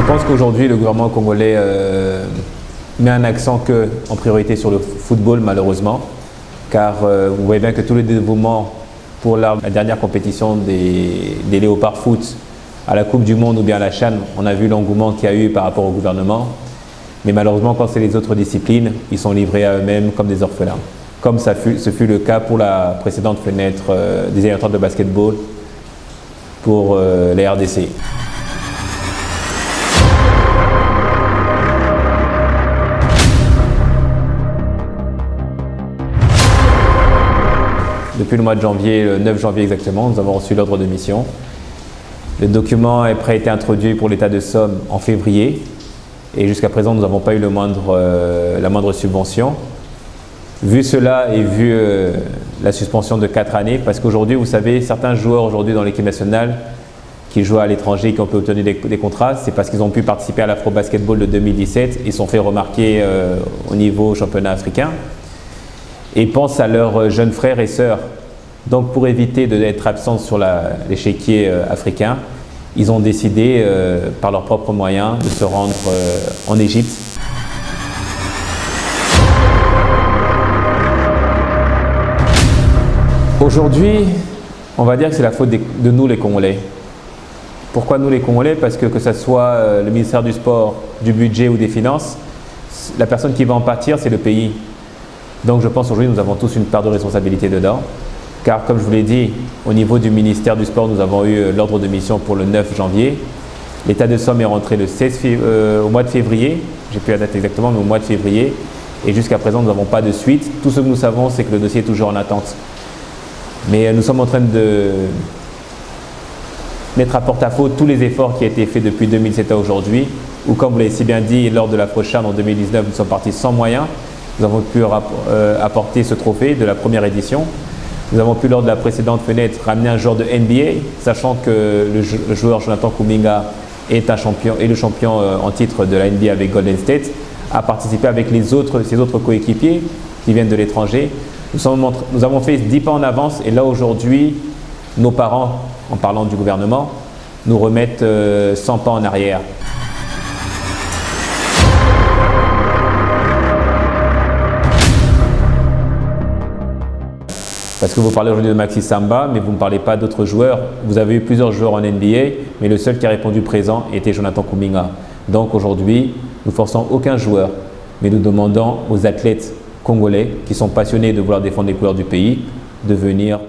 pense qu'aujourd'hui, le gouvernement congolais met un accent en priorité sur le football, malheureusement, car vous voyez bien que tous les dévouements pour la dernière compétition des Léopards Foot à la Coupe du Monde ou bien à la CHAN, on a vu l'engouement qu'il y a eu par rapport au gouvernement. Mais malheureusement, quand c'est les autres disciplines, ils sont livrés à eux-mêmes comme des orphelins. Comme ce fut le cas pour la précédente fenêtre des éliminatoires de basketball pour les RDC. Depuis le mois de janvier, le 9 janvier exactement, nous avons reçu l'ordre de mission. Le document est prêt à être introduit pour l'État de Somme en février. Et jusqu'à présent, nous n'avons pas eu la moindre subvention. Vu cela et vu la suspension de 4 années, parce qu'aujourd'hui, vous savez, certains joueurs aujourd'hui dans l'équipe nationale qui jouent à l'étranger et qui ont pu obtenir des contrats, c'est parce qu'ils ont pu participer à l'Afro-Basketball de 2017 et sont fait remarquer au niveau championnat africain. Et pensent à leurs jeunes frères et sœurs. Donc pour éviter d'être absents sur l'échiquier africain, ils ont décidé, par leurs propres moyens, de se rendre en Égypte. Aujourd'hui, on va dire que c'est la faute de nous les Congolais. Pourquoi nous les Congolais? Parce que ce soit le ministère du Sport, du Budget ou des Finances, la personne qui va en pâtir, c'est le pays. Donc je pense aujourd'hui nous avons tous une part de responsabilité dedans. Car comme je vous l'ai dit, au niveau du ministère du Sport, nous avons eu l'ordre de mission pour le 9 janvier. L'État de Somme est rentré au mois de février, j'ai plus la date exactement, mais au mois de février. Et jusqu'à présent, nous n'avons pas de suite. Tout ce que nous savons, c'est que le dossier est toujours en attente. Mais nous sommes en train de mettre à porte-à-faux tous les efforts qui ont été faits depuis 2007 à aujourd'hui, où comme vous l'avez si bien dit, lors de l'Afro-CHAN en 2019, nous sommes partis sans moyens. Nous avons pu apporter ce trophée de la première édition. Nous avons pu, lors de la précédente fenêtre, ramener un joueur de NBA, sachant que le joueur Jonathan Kuminga est le champion en titre de la NBA avec Golden State, a participé avec ses autres coéquipiers qui viennent de l'étranger. Nous avons fait 10 pas en avance et là aujourd'hui, nos parents, en parlant du gouvernement, nous remettent 100 pas en arrière. Parce que vous parlez aujourd'hui de Maxi Samba, mais vous ne parlez pas d'autres joueurs. Vous avez eu plusieurs joueurs en NBA, mais le seul qui a répondu présent était Jonathan Kuminga. Donc aujourd'hui, nous ne forçons aucun joueur, mais nous demandons aux athlètes congolais qui sont passionnés de vouloir défendre les couleurs du pays de venir